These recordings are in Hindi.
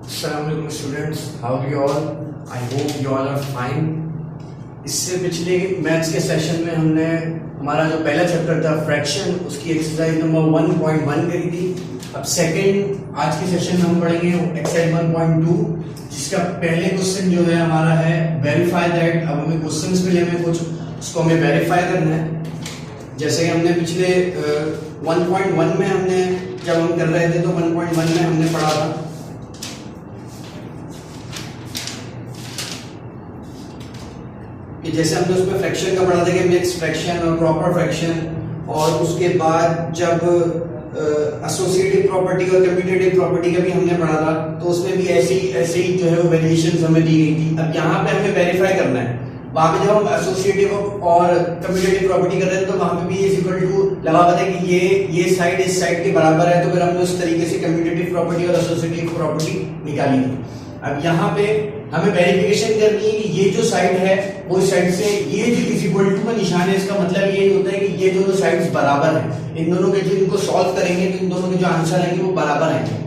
Assalamualaikum students, how are you all? I hope you all are fine. इससे पिछले मैथ्स के सेशन में हमने हमारा जो पहला चैप्टर था फ्रैक्शन, उसकी एक्सरसाइज नंबर 1.1 करी थी। अब सेकंड आज के सेशन में हम पढ़ेंगे एक्सरसाइज 1.2, जिसका पहले क्वेश्चन जो है हमारा है वेरीफाई दैट। अब हमें क्वेश्चंस मिले हमें कुछ, उसको हमें वेरीफाई करना है। जैसे कि हमने पिछले 1.1 में हमने जब हम कर रहे थे तो 1.1 में हमने पढ़ा था कि जैसे हमने उसमें फ्रैक्शन का पढ़ा था कि मिक्स फ्रैक्शन और प्रॉपर फ्रैक्शन, और उसके बाद जब एसोसिएटिव प्रॉपर्टी और कम्यूटेटिव प्रॉपर्टी का भी हमने पढ़ा था, तो उसमें भी ऐसे ही जो है वो वेरिएशंस हमें दी गई थी। अब यहाँ पे हमें वेरीफाई करना है। वहां पे जब हम एसोसिएटिव और कम्यूटेटिव प्रॉपर्टी कर रहे थे तो वहां पे भी इज इक्वल टू लगा हुआ था कि ये साइड इस साइड के बराबर है, तो फिर हमने उस तरीके से कम्यूटेटिव प्रॉपर्टी और एसोसिएटिव प्रॉपर्टी निकाली थी। अब यहाँ पे हमें वेरिफिकेशन करनी है कि ये जो साइड है वो साइड से ये जो इज इक्वल टू का निशान है, इसका मतलब ये होता है कि ये दोनों साइड्स बराबर हैं। इन दोनों के जो इनको सॉल्व करेंगे तो इन दोनों के जो आंसर आएंगे वो बराबर आएंगे।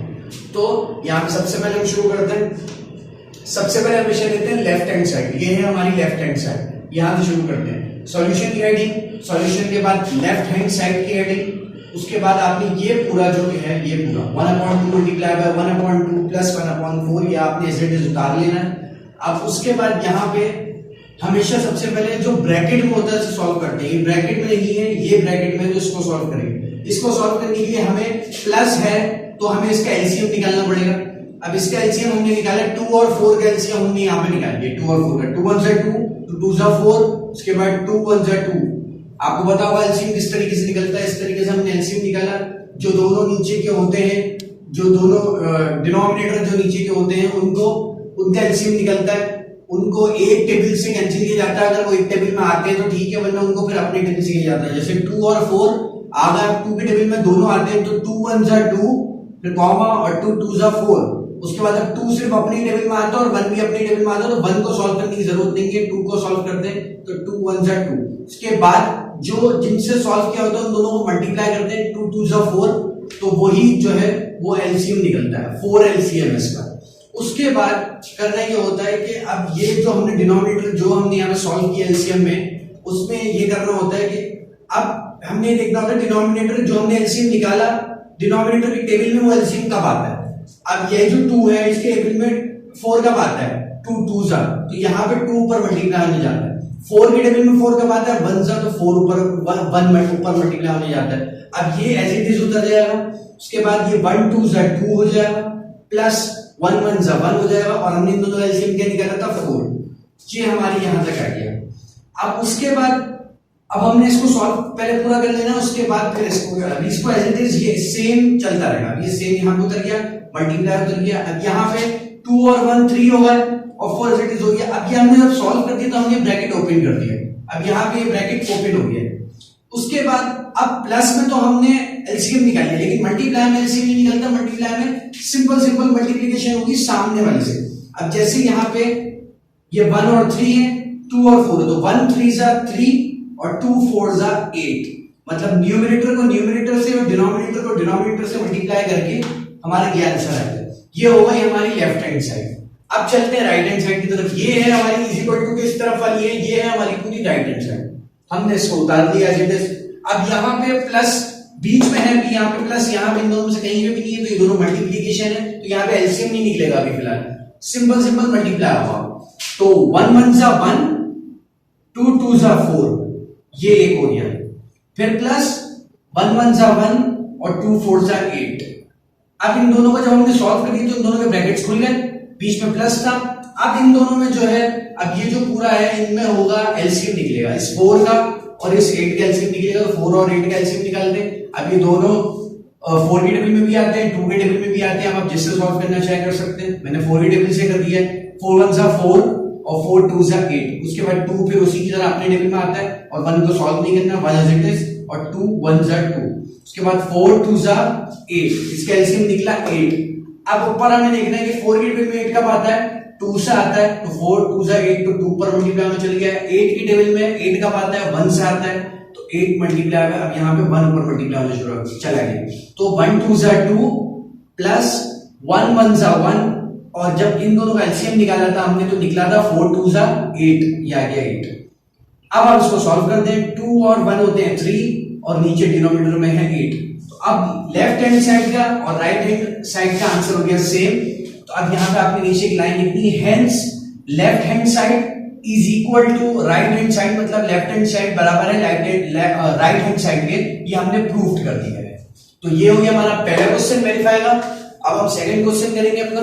तो यहाँ पे सबसे पहले हम शुरू करते हैं। सबसे पहले हमेशा लेते हैं लेफ्ट हैंड साइड, ये है हमारी लेफ्ट हैंड साइड। यहाँ से शुरू करते हैं सॉल्यूशन की हेडिंग, सॉल्यूशन के बाद लेफ्ट हैंड साइड की हेडिंग, उसके बाद आपने ये पूरा जो है ये पूरा 1/2 मल्टीप्लाई बाय 1/2 प्लस 1/4 ये आपने ऐसे उतार लेना है। अब उसके बाद यहाँ पे हमेशा सबसे पहले जो ब्रैकेट में होता है उसे सॉल्व करते हैं। ये ब्रैकेट में नहीं है, ये ब्रैकेट में, तो इसको सॉल्व करेंगे। इसको सॉल्व करने के लिए हमें प्लस है तो हमें इसका एलसीएम निकालना पड़ेगा। अब इसका एलसीएम हमने निकाला, 2 और 4 का एलसीएम हमने यहाँ पे निकाल दिया। 2 और 4 का 2 1 जा 2, 2 जा 4, उसके बाद 2 1 जा 2। आपको पता होगा एलसीएम किस तरीके से निकलता है। इस तरीके से हमने एलसीएम निकाला। जो दोनों नीचे के होते हैं, जो दोनों डिनोमिनेटर जो नीचे के होते हैं, उनका एलसीएम निकलता है। उनको एक टेबल से कैंसिल किया जाता है। अगर वो एक टेबल में आते हैं तो ठीक है, वरना उनको फिर अपने टेबल से किया जाता है। जैसे 2 और 4 अगर 2 के टेबल में दोनों आते हैं तो 2 1 जा 2, फिर कॉमा और 2 2 जा 4। उसके बाद अब 2 सिर्फ अपने टेबल में आता है और 1 भी अपने टेबल में आता है, तो 1 को सॉल्व करने की जरूरत नहीं है, 2 को सॉल्व करते हैं तो 2 1 जा 2। उसके बाद जो जिनसे सॉल्व किया होता है उन दोनों को मल्टीप्लाई करते हैं, 2 2 जा 4, तो वही जो है वो एलसीएम निकलता है, 4 एलसीएम इसका। उसके बाद करना ये होता है कि अब ये जो हमने डिनोमिनेटर जो हमने यहाँ पे सॉल्व किया एलसीएम में, उसमें ये करना होता है कि अब हमने देखना होता है डिनोमिनेटर जो हमने एलसीएम निकाला, डिनोमिनेटर की टेबल में वो एलसीएम कब आता है। अब ये जो 2 है इसके टेबल में 4 कब आता है, 2 2 जा, तो यहाँ पे 2 ऊपर मल्टीप्लाई होने जाता है। 4 के टेबल में 4 कब आता है, 1 जा, तो 4 ऊपर 1 ऊपर मल्टीप्लाई होने जाता है। अब ये एज इट इज उतर जाएगा। उसके बाद ये 1 2 जा 2 हो जाएगा, प्लस 1 1 जा 1 हो जाएगा, और हमने इन दोनों एलसीएम क्या निकाला था, 4। ये हमारी यहां तक आ गया। अब उसके बाद अब हमने इसको सॉल्व पहले पूरा कर लेना, उसके बाद फिर इसको एज इट इज ये सेम चलता रहेगा। ये सेम यहां पे उतर गया, मल्टीप्लाई उतर गया। अब यहाँ पे 2 और 1 3 हो गए और 4 एज इट इज हो गया। अब ये हमने जब सॉल्व कर दिया तो हमने ब्रैकेट ओपन कर दिया। अब यहाँ पे ये ब्रैकेट ओपन हो गया। उसके बाद अब प्लस में तो हमने एलसीएम निकाली है, लेकिन मल्टीप्लाई में एलसीएम नहीं निकलता। मल्टीप्लाई में सिंपल मल्टीप्लिकेशन होगी सामने वाले से। अब जैसे यहाँ पे ये 1 और 3 है, 2 और 4 है, तो 1 3 जा 3 और 2 4 जा 8। मतलब न्यूमरेटर को न्यूमरेटर से और डिनोमिनेटर को डिनोमिनेटर से मल्टीप्लाई करके हमारा ये आंसर आएगा। ये हो गई हमारी लेफ्ट हैंड साइड। अब चलते हैं राइट हैंड साइड की तरफ। ये है हमारी इज इक्वल टू के इस तरफ वाली है, ये है हमारी पूरी राइट हैंड साइड। हमने इसको उतार दिया एज इट इज। अब यहाँ पे प्लस बीच में है, भी यहाँ पे प्लस, यहाँ पे इन दोनों में से कहीं पे भी नहीं है, तो ये दोनों मल्टीप्लिकेशन है, तो यहाँ पे एलसीएम नहीं निकलेगा अभी फिलहाल। सिंपल मल्टीप्लाई होगा, तो 1 1 जा 1, 2 2 जा 4, ये एक हो गया। फिर प्लस 1 1 जा 1 और 2 4 जा 8। अब इन दोनों को जब हमने सॉल्व कर दिया तो इन दोनों के ब्रैकेट्स खुल गए, बीच में प्लस था। अब इन दोनों में जो है, अब ये जो पूरा है इनमें होगा एलसीएम निकलेगा, इस 4 का और इस 8 का एलसीएम निकलेगा, तो 4 और 8 का एलसीएम निकालते हैं। अब ये दोनों 4 के टेबल में भी आते हैं, 2 के टेबल में भी आते हैं। आप जिससे सॉल्व करना चाहे कर सकते हैं। मैंने 4 के टेबल से कर दिया है। 4 1 जा 4 और 4 2 जा 8। उसके बाद 2 फिर उसी की तरह अपने टेबल में आता है और 1 को सॉल्व नहीं करना, 1 एज इट इज, और 2 1 जा 2। उसके बाद 4 2 जा 8, इसका एलसीएम निकला 8। अब ऊपर हमें देखना है कि 4 के टेबल में 8 कब आता है, 2 से आता है, तो 4 2 जा 8, तो 2 पर मल्टीप्लाई में चल गया। 8 के टेबल में 8 कब आता है, 1 से आता है, तो 8 मल्टीप्लाई होगा। अब यहाँ पे 1 ऊपर मल्टीप्लाई होना शुरू चला गया, तो 1 2 जा 2 प्लस 1 1 जा 1 और जब इन दोनों का एलसीएम निकाला था हमने तो निकला था 4 2 जा 8, ये आ गया 8। अब हम इसको सॉल्व करते हैं, 2 और 1 होते हैं 3 और नीचे डिनोमिनेटर में है 8। तो अब लेफ्ट हैंड साइड का और राइट हैंड साइड का आंसर हो गया सेम। तो अब यहां पे आपने नीचे एक लाइन लिखनी है, hence left hand side is equal to right hand side, मतलब लेफ्ट हैंड साइड बराबर है राइट हैंड साइड के। ये हमने प्रूव कर दिया है। तो ये हो गया हमारा पहला क्वेश्चन वेरीफाई का। अब हम सेकंड क्वेश्चन करेंगे अपना।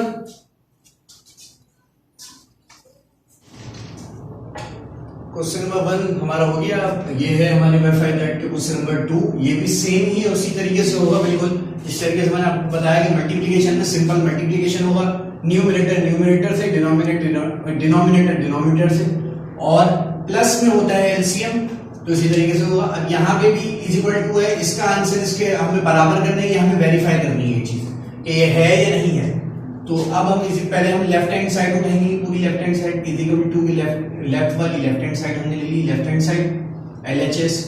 क्वेश्चन नंबर 1 हमारा हो गया, ये है हमारे वेरीफाई दैट के क्वेश्चन नंबर 2। ये भी सेम ही उसी तरीके से होगा, बिल्कुल इस तरीके से मैंने आपको बताया कि मल्टीप्लिकेशन में सिंपल मल्टीप्लिकेशन होगा, न्यूमरेटर से, डिनोमिनेटर से, और प्लस में होता है एलसीएम, तो इसी तरीके से होगा। अब यहाँ पे भी इज इक्वल टू है, इसका आंसर इसके हमें बराबर करना है, ये हमें वेरीफाई करनी है चीज कि ये है या नहीं है। तो अब हम इसे पहले हम लेफ्ट हैंड साइड उठाएंगे, पूरी left hand side is equal to की लेफ्ट वाली लेफ्ट हैंड साइड हमने ले ली, लेफ्ट हैंड साइड एलएचएस।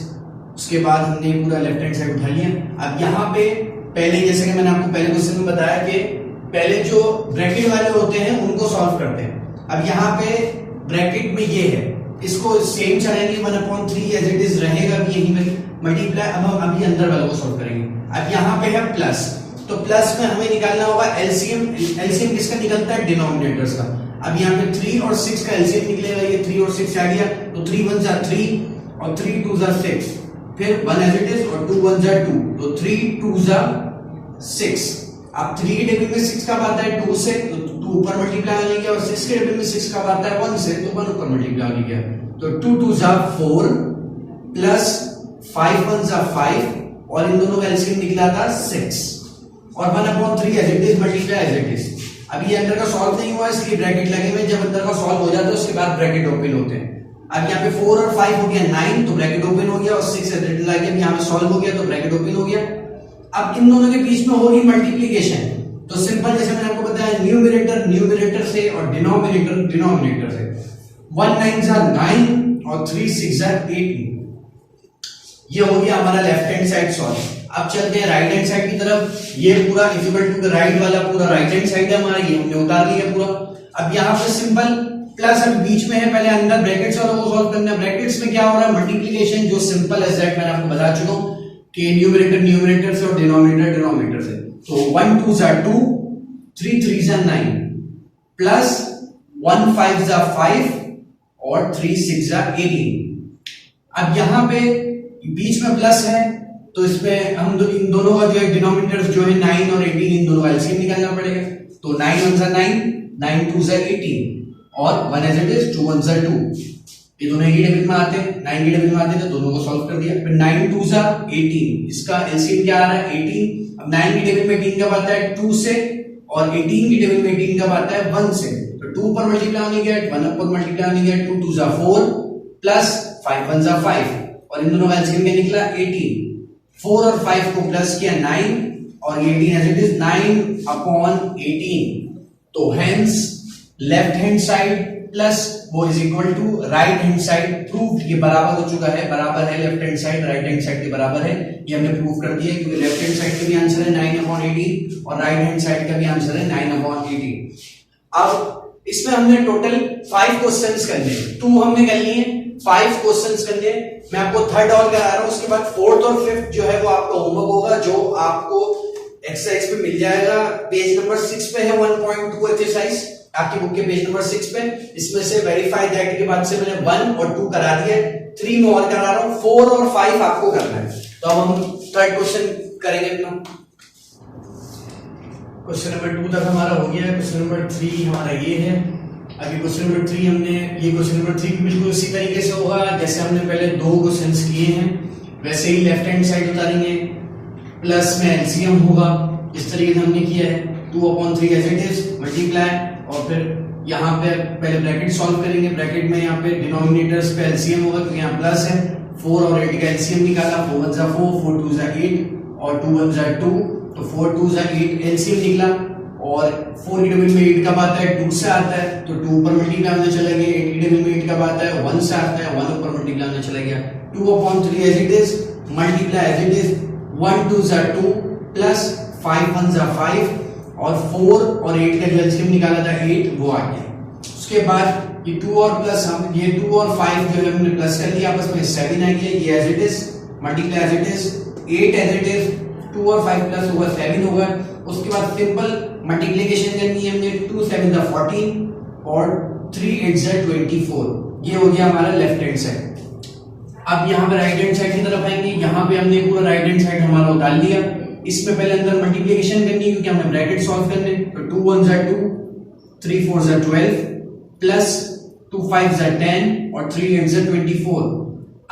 उसके बाद हमने पूरा लेफ्ट हैंड साइड उठा लिया। अब यहाँ पे पहले जैसे कि मैंने आपको पहले क्वेश्चन में बताया कि पहले जो ब्रैकेट वाले होते हैं उनको सॉल्व करते हैं। अब यहाँ पे ब्रैकेट में ये है, इसको सेम चलाएंगे 1/3 एज इट इज रहेगा भी यहीं पे मल्टीप्लाई। अब हम अभी अंदर वालों को सॉल्व करेंगे। अब यहाँ पे है प्लस, तो प्लस में हमें निकालना होगा एलसीएम। एलसीएम किसका निकलता है? डिनोमिनेटर्स का। अब यहाँ पे 3 और 6 का एलसीएम निकलेगा, ये 3 और 6 आ गया, तो 3 1 जा 3 और 3 2 जा 6, फिर 1 एज इट इज और 2 1 जा 2, तो 3 2 जा 6। अब 3 के टेबल में 6 कब आता है? 2 से, तो 2 ऊपर मल्टीप्लाई होने गया, और 6 के टेबल में 6 कब आता है? 1 से, तो 1 ऊपर मल्टीप्लाई होने गया, तो 2 2 जा 4 प्लस 5 1 जा 5, और इन दोनों का एलसीएम निकला था 6, और 1/3 as it is multiply as it is. अब ये अंदर का सॉल्व नहीं हुआ इसलिए ब्रैकेट लगे हुए, जब अंदर का सॉल्व हो जाता है उसके बाद ब्रैकेट ओपन होते हैं। अब यहाँ पे 4 और 5 हो गया 9, तो ब्रैकेट ओपन हो गया, और 6 एज इट इज लगे, अब यहाँ पे सॉल्व हो गया तो ब्रैकेट ओपन हो गया। अब इन दोनों के बीच में होगी मल्टीप्लिकेशन, तो सिंपल जैसे मैंने आपको बताया न्यूमरेटर से और डिनोमिनेटर से। 1 9 जा 9 और 3 6 जा 18। ये हो गया हमारा लेफ्ट हैंड साइड सॉल्व। अब चलते हैं राइट हैंड साइड की तरफ। ये पूरा इज इक्वल टू राइट वाला पूरा राइट हैंड साइड है हमारा, ये हमने उतार लिया पूरा। अब यहाँ पे सिंपल प्लस अब बीच में है, पहले अंदर ब्रैकेट्स वालों को सॉल्व करना है। ब्रैकेट्स में क्या हो रहा है? मल्टीप्लिकेशन, जो सिंपल एज दैट मैंने आपको बता चुका हूं कि न्यूमरेटर से और डिनोमिनेटर से। तो 1 2 जा 2, 3 3 जा 9 प्लस 1 5 जा 5 और 3 6 जा 18। अब यहाँ पे बीच में प्लस है, तो इसमें हम इन दोनों का जो है डिनोमिनेटर्स जो है 9 और 18, इन दोनों का एलसीएम निकालना पड़ेगा। तो 9 1 जा 9, 9 2 जा 18, और 1 एज इट इज 2 1 जा 2, ये दोनों ही टेबल में आते हैं, 9 के टेबल में आते हैं, तो दोनों को सॉल्व कर दिया। फिर 9 2 जा 18, इसका एलसीएम क्या आ रहा है? 18। अब 9 के टेबल में 18 कब आता है? 2 से, और 18 के टेबल में 18 कब आता है? 1 से, तो 2 पर मल्टीप्लाई होने गया, 1 पर मल्टीप्लाई होने गया, 2 2 जा 4 प्लस 5 1 जा 5, और इन दोनों का एलसीएम क्या निकला? 18। 4 और 5 को प्लस किया 9, और 18 एज इट इज 9/18। तो hence left hand side plus वो is equal to right hand side. Proof ये बराबर हो चुका है, बराबर है left hand side right hand side के बराबर है, ये हमने प्रूफ कर दिया, क्योंकि लेफ्ट हैंड साइड का भी आंसर है 9/18 और राइट हैंड साइड का भी आंसर है 9/18। अब इसमें हमने टोटल 5 क्वेश्चंस करने, 2 हमने कर लिए, 5 क्वेश्चंस करने। मैं आपको थर्ड और करा रहा हूं, उसके बाद फोर्थ और फिफ्थ जो है वो आपका होमवर्क होगा, जो आपको एक्सरसाइज पे मिल जाएगा। पेज नंबर 6 पे है 1.2 एक्सरसाइज, आपकी बुक के पेज नंबर 6 पे। इसमें से वेरीफाई दैट के बाद से मैंने 1 और 2 करा दिया, 3 में और करा रहा हूं, 4 और 5 आपको करना है। तो अब हम थर्ड क्वेश्चन करेंगे अपना। क्वेश्चन नंबर 2 तक हमारा हो गया है, क्वेश्चन नंबर 3 हमारा ये है। अभी क्वेश्चन नंबर 3 हमने, ये क्वेश्चन नंबर 3 बिल्कुल इसी तरीके से होगा जैसे हमने पहले 2 क्वेश्चंस किए हैं, वैसे ही लेफ्ट हैंड साइड उतारेंगे, प्लस में एलसीएम होगा, इस तरीके से हमने किया है। 2/3 एज इट इज मल्टीप्लाई, और फिर यहाँ पे पहले ब्रैकेट सॉल्व करेंगे। ब्रैकेट में यहाँ पे डिनोमिनेटर्स पे एलसीएम होगा, क्योंकि यहाँ प्लस है। 4 और 8 का एलसीएम निकाला, 4 1 जा 4, 4 2 जा 8 और 2 1 जा 2, तो 4 2 जा 8 एलसीएम निकला। और 4 की टेबल में 8 कब आता है? 2 से आता है, तो 2 ऊपर मल्टीप्लाई होने चला गया। 8 की टेबल में 8 कब आता है? 1 से आता है, 1 ऊपर मल्टीप्लाई होने चला गया। 2/3 as it is multiply as it is, 1 2 जा 2 प्लस 5 1 जा 5 और 4 और 8 का जो एलसीएम निकाला था 8 वो आ गया। उसके बाद ये 2 और प्लस हम ये 2 और 5 जो है हमने प्लस कर दिया आपस में 7 आ गया, ये as it is multiply as it is 8 as it is 2 और 5 प्लस होगा 7 होगा। उसके बाद सिंपल मल्टीप्लिकेशन करनी है हमने 2 7 दा 14 और 3 8 दा 24, ये हो गया हमारा लेफ्ट हैंड साइड। अब यहाँ पे राइट हैंड साइड की तरफ आएंगे, यहाँ पे हमने पूरा राइट हैंड साइड हमारा डाल दिया। इसमें पहले अंदर मल्टीप्लिकेशन करनी है क्योंकि हमें ब्रैकेट सॉल्व करने, तो 2 1 जा 2 3 4 जा 12 प्लस 2 5 जा 10 और 3 8 जा 24।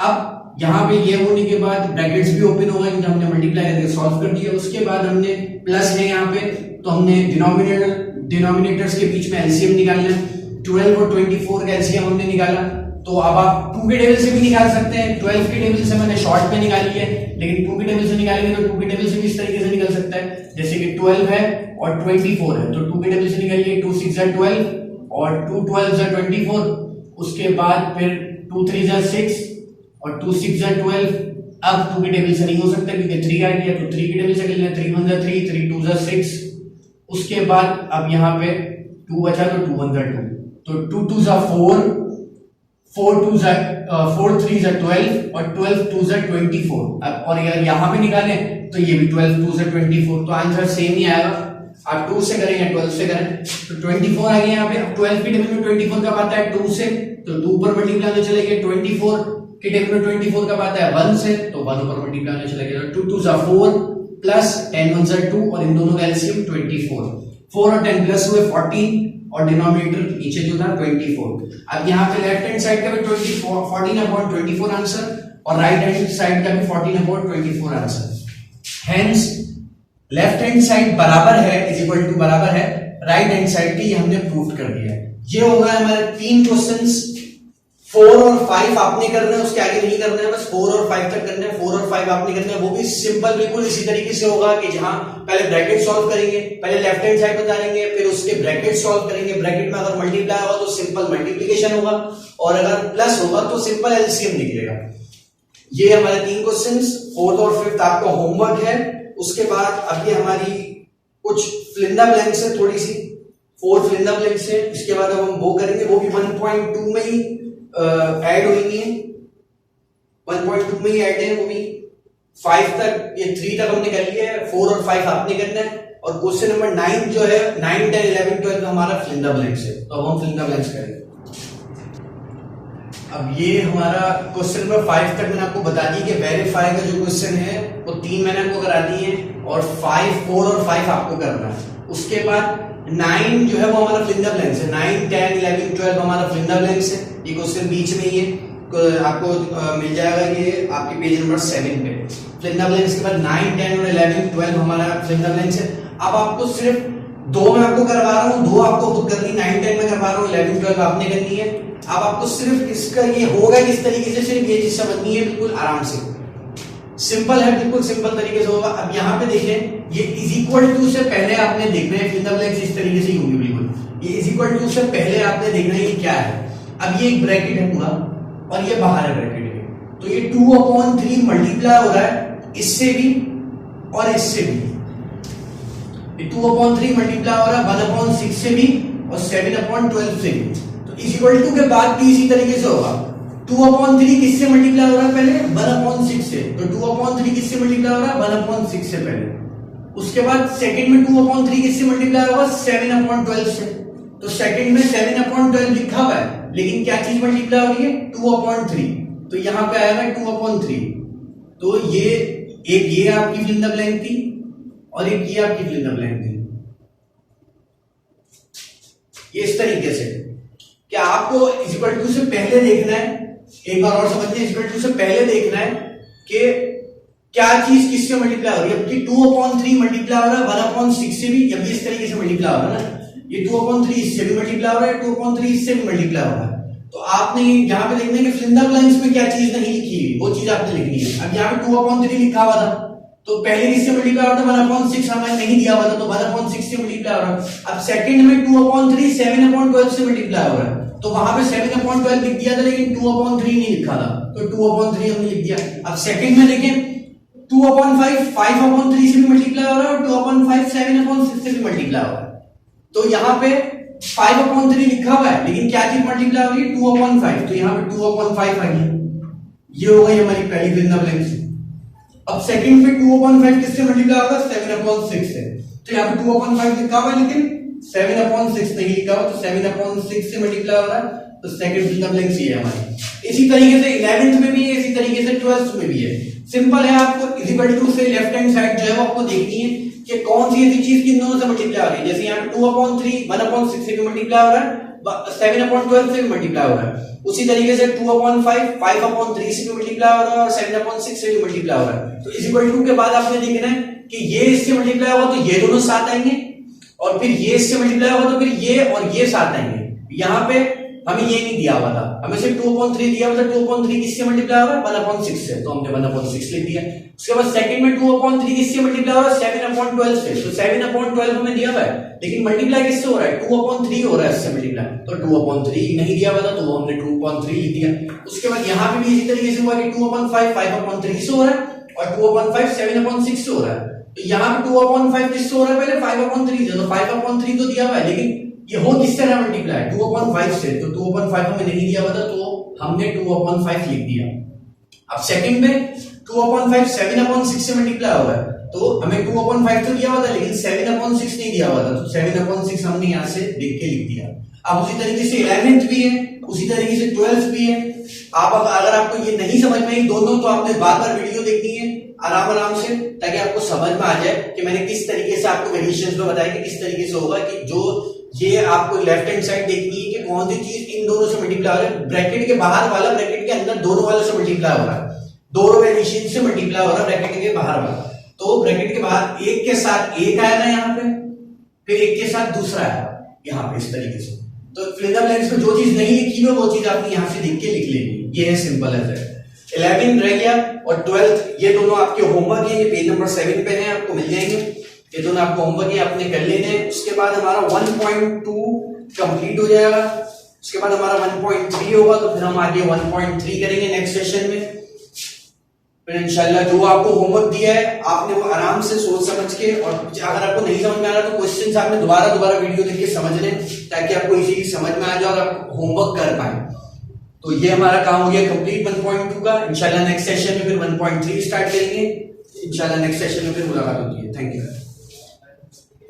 अब यहाँ पे ये होने के बाद ब्रैकेट्स भी ओपन हो गए क्योंकि हमने मल्टीप्लाई करके सॉल्व कर दिया। उसके बाद हमने प्लस है यहाँ पे, तो हमने डिनोमिनेटर्स के बीच में एलसीएम निकालना है। 12 और 24 का एलसीएम हमने निकाला, तो अब आप 2 के टेबल से भी निकाल सकते हैं। 12 के टेबल से मैंने शॉर्ट में निकाली है, लेकिन 2 के टेबल से निकालेंगे तो 2 के टेबल से भी इस तरीके से निकल सकता है, जैसे कि 12 है और 24 है, तो 2 के टेबल से निकालिए 2 6 जा 12 और 2 12 जा 24। उसके बाद फिर 2 3 जा 6 और 2 6 जा 12। अब 2 के टेबल से नहीं हो सकता क्योंकि 3 आ गया, तो 3 के टेबल से कर लेना, 3 1 जा 3 3 2 जा 6। उसके बाद अब यहाँ पे 2 बचा तो 2 1 जा 2, तो 2 2 जा 4 4 2 जा 4 3 जा 12 और 12 2 जा 24। अब और अगर यहाँ पे निकालें तो ये भी 12 2 जा 24, तो आंसर सेम ही आएगा। आप 2 से करें या 12 से करें, तो 24 आ गया यहाँ पे। अब 12 के टेबल में 24 कब आता है 2 से, तो 2 पर मल्टीप्लाई होने चले गए। 24 के टेबल में 24 कब आता है 1 से, तो 1 पर मल्टीप्लाई होने चले गए। 2 2 जा 4 प्लस 10 1 जा 2 और इन दोनों का एलसीएम 24। 4 और 10 प्लस हुए 14 और डिनोमिनेटर नीचे जो था 24। अब यहाँ पे लेफ्ट हैंड साइड का भी 14/24 आंसर और राइट हैंड साइड का भी 14/24 answer. Hence left hand side बराबर है इज इक्वल टू बराबर है राइट हैंड साइड की, ये हमने प्रूव कर दिया है। ये होगा हमारे 3 क्वेश्चंस। 4 और 5 आपने करना है, उसके आगे नहीं करना है, बस 4 और 5 तक करना है। 4 और 5 आपने करना है, वो भी सिंपल बिल्कुल इसी तरीके से होगा कि जहां पहले ब्रैकेट सॉल्व करेंगे, पहले लेफ्ट हैंड साइड बता देंगे, फिर उसके ब्रैकेट सॉल्व करेंगे। ब्रैकेट में अगर मल्टीप्लाई होगा तो सिंपल मल्टीप्लिकेशन होगा और अगर प्लस होगा तो सिंपल एलसीएम निकलेगा। ये हमारे 3 क्वेश्चंस 4th और 5th आपका होमवर्क है। उसके बाद अब ये हमारी कुछ फिल इन द ब्लैंक्स है, थोड़ी सी 4 फिल इन द ब्लैंक्स है। इसके बाद अब हम वो करेंगे, वो भी 1.2 में ही ऐड होंगी, 1.2 में ही ऐड है, वो भी 5 तक, ये 3 तक हमने कर लिया है। 4 और 5 आपने करना है और क्वेश्चन नंबर 9 जो है 9 10 11 12 हमारा फिल इन द ब्लैंक्स है, तो अब हम फिल इन द ब्लैंक्स करेंगे। अब ये हमारा क्वेश्चन नंबर 5 तक मैंने आपको बता दी कि वेरीफाई का जो क्वेश्चन है वो 3 मैंने आपको करा दिए और 5 4 और 5 आपको करना है। उसके बाद 9 जो है वो हमारा फिल इन द ब्लैंक्स है, 9 10 11 12 हमारा फिल इन द ब्लैंक्स है। ये क्वेश्चन बीच में ही है, आपको मिल जाएगा ये आपके पेज नंबर 7 पे। फिल इन द ब्लैंक्स के बाद 9 10 और 11 12 हमारा फिल इन द ब्लैंक्स है। अब आपको सिर्फ 2 मैं आपको करवा रहा हूँ, 2 आपको खुद करनी, 9 10 में करवा रहा हूँ, 11 12 आपने करनी है। अब आपको सिर्फ इसका ये होगा किस तरीके से, सिर्फ ये चीज समझनी है बिल्कुल आराम से, सिंपल है, बिल्कुल सिंपल तरीके से होगा। अब यहाँ पे देखें, ये इज इक्वल टू से पहले आपने देखना है, फिल इन द ब्लैंक्स इस तरीके से ही होंगे बिल्कुल। ये इज इक्वल टू से पहले आपने देखना है ये क्या है। अब ये एक ब्रैकेट है पूरा और ये बाहर है ब्रैकेट के, तो ये 2/3 मल्टीप्लाई हो रहा है इससे भी और इससे भी। ये 2/3 मल्टीप्लाई हो रहा है 1/6 से भी और 7/12 से भी। तो इज इक्वल टू के बाद भी इसी तरीके से होगा। 2/3 किससे मल्टीप्लाई हो रहा है पहले 1/6 से, तो 2/3 किससे मल्टीप्लाई हो रहा है 1/6 से पहले। उसके बाद सेकंड में 2/3 किससे मल्टीप्लाई होगा 7/12 से, तो सेकंड में 7/12 लिखा हुआ है, लेकिन क्या चीज मल्टीप्लाई हो रही है 2/3, तो यहां पे आएगा 2/3। तो ये एक ये आपकी फिल इन द ब्लैंक थी और एक ये आपकी फिल इन द ब्लैंक थी। ये इस तरीके से क्या आपको इज इक्वल टू से पहले देखना है, एक बार और समझिए, इज इक्वल टू से पहले देखना है कि क्या चीज किससे मल्टीप्लाई हो रही है। जबकि 2/3 मल्टीप्लाई हो रहा है 1/6 से भी, जब इस तरीके से मल्टीप्लाई हो रहा है ना, ये 2/3 इससे भी मल्टीप्लाई हो रहा है, 2/3 इससे भी मल्टीप्लाई हो रहा है। तो आपने यहाँ पे देखना है कि फिल इन द ब्लैंक्स में क्या चीज नहीं लिखी है, वो चीज आपने लिखनी है। अब यहाँ पे 2/3 लिखा हुआ था, तो पहले किससे मल्टीप्लाई हो रहा था 1/6, हमें नहीं दिया हुआ था, तो 1/6 से मल्टीप्लाई हो रहा है। अब सेकंड में 2/3 7/12 से मल्टीप्लाई हो रहा है, तो वहां पे 7/12 लिख दिया था, लेकिन 2/3 नहीं लिखा था, तो 2/3 हमने लिख दिया। अब सेकंड में देखें 2/5 5/3 से भी मल्टीप्लाई हो रहा है और 2/5 7/6 से भी मल्टीप्लाई हो रहा है। तो यहाँ पे 5/3 लिखा हुआ है लेकिन क्या चीज मल्टीप्लाई हो रही है 2/5, तो यहाँ पे 2/5 आ गई। ये हो गई हमारी पहली वृंदावन लेंथ। अब सेकंड पे 2/5 किससे मल्टीप्लाई होगा 7/6 से, तो यहाँ पे 2/5 लिखा हुआ है लेकिन 7/6 नहीं लिखा हुआ, तो 7/6 से मल्टीप्लाई हो रहा है, तो सेकंड वृंदावन लेंथ ये है हमारी। इसी तरीके से 11th में भी है, इसी तरीके से 12th में भी है। सिंपल है, आपको इक्वल टू से लेफ्ट हैंड साइड जो है वो आपको देखनी है कि कौन सी ऐसी चीज किन दोनों से मल्टीप्लाई हो रही है। जैसे यहाँ पे 2/3 1/6 से भी मल्टीप्लाई हो रहा है, 7/12 से भी मल्टीप्लाई हो रहा है। उसी तरीके से 2/5 5/3 से भी मल्टीप्लाई हो रहा है और 7/6 से भी मल्टीप्लाई हो रहा है। तो इस इक्वल टू के बाद आपने देखना है कि ये इससे मल्टीप्लाई होगा तो ये दोनों साथ आएंगे, और फिर ये इससे मल्टीप्लाई होगा तो फिर ये और ये साथ आएंगे। यहाँ पे हमें ये नहीं दिया हुआ था, हमें सिर्फ 2/3 दिया हुआ था। 2/3 किससे मल्टीप्लाई हो रहा है 1/6 से, तो हमने 1/6 लिख दिया। उसके बाद सेकंड में 2/3 किससे मल्टीप्लाई हो रहा है 7/12 से, तो 7/12 हमें दिया हुआ है लेकिन मल्टीप्लाई किससे हो रहा है 2/3 हो रहा है इससे मल्टीप्लाई, तो 2/3 नहीं दिया हुआ था तो हमने 2/3 लिख दिया। उसके बाद यहाँ पे भी इसी तरीके से हुआ कि 2/5 5/3 से हो रहा है और 2/5 7/6 से हो रहा है। तो यहाँ पे 2/5 किससे हो रहा है पहले 5/3 से, तो 5/3 तो दिया हुआ है लेकिन ये हो किससे रहा मल्टीप्लाई 2/5 से, तो 2/5 हमें नहीं दिया हुआ था तो हमने 2/5 लिख दिया। अब सेकंड में 2/5 7/6 से मल्टीप्लाई हो रहा है, तो हमें 2/5 तो दिया हुआ था लेकिन 7/6 नहीं दिया हुआ था, तो 7/6 हमने यहाँ से देख के लिख दिया। अब उसी तरीके से 11th भी है, उसी तरीके से 12th भी है। आप अगर आपको ये नहीं समझ में आई दोनों, तो आपने बार बार वीडियो देखनी है आराम से, ताकि आपको समझ में आ जाए कि मैंने किस तरीके से आपको वेरिएशंस में बताया कि किस तरीके से होगा। कि जो ये आपको लेफ्ट हैंड साइड देखनी है कि कौन सी चीज इन दोनों से मल्टीप्लाई हो रहा है, ब्रैकेट के बाहर वाला ब्रैकेट के अंदर दोनों वाले से मल्टीप्लाई हो रहा है, दोनों वेरिएशन से मल्टीप्लाई हो रहा है ब्रैकेट के बाहर वाला। तो ब्रैकेट के बाहर एक के साथ एक आएगा यहाँ पे, फिर एक के साथ दूसरा आएगा यहाँ पे, इस तरीके से। तो वृंदावन लेंथ में जो चीज नहीं लिखी हो वो चीज आपने यहाँ से लिख के लिख लेनी, ये है सिंपल एज दैट। 11 रह गया और 12th ये दोनों आपके होमवर्क है, ये पेज नंबर 7 पे है, आपको मिल जाएंगे। ये दोनों आपको होमवर्क है, आपने कर लेने हैं। उसके बाद हमारा 1.2 कंप्लीट हो जाएगा, उसके बाद हमारा 1.3 होगा, तो फिर हम आगे 1.3 करेंगे नेक्स्ट सेशन में। फिर इंशाल्लाह जो आपको होमवर्क दिया है आपने वो आराम से सोच समझ के, और अगर आपको नहीं समझ में आ रहा तो क्वेश्चंस आपने दोबारा वीडियो देख के समझ लें, ताकि आपको इजीली समझ में आ जाए और आप होमवर्क कर पाए। तो ये हमारा काम हो गया कंप्लीट 1.2 का। इंशाल्लाह नेक्स्ट सेशन में फिर 1.3 स्टार्ट करेंगे। इंशाल्लाह नेक्स्ट सेशन में फिर मुलाकात होती है। Thank you.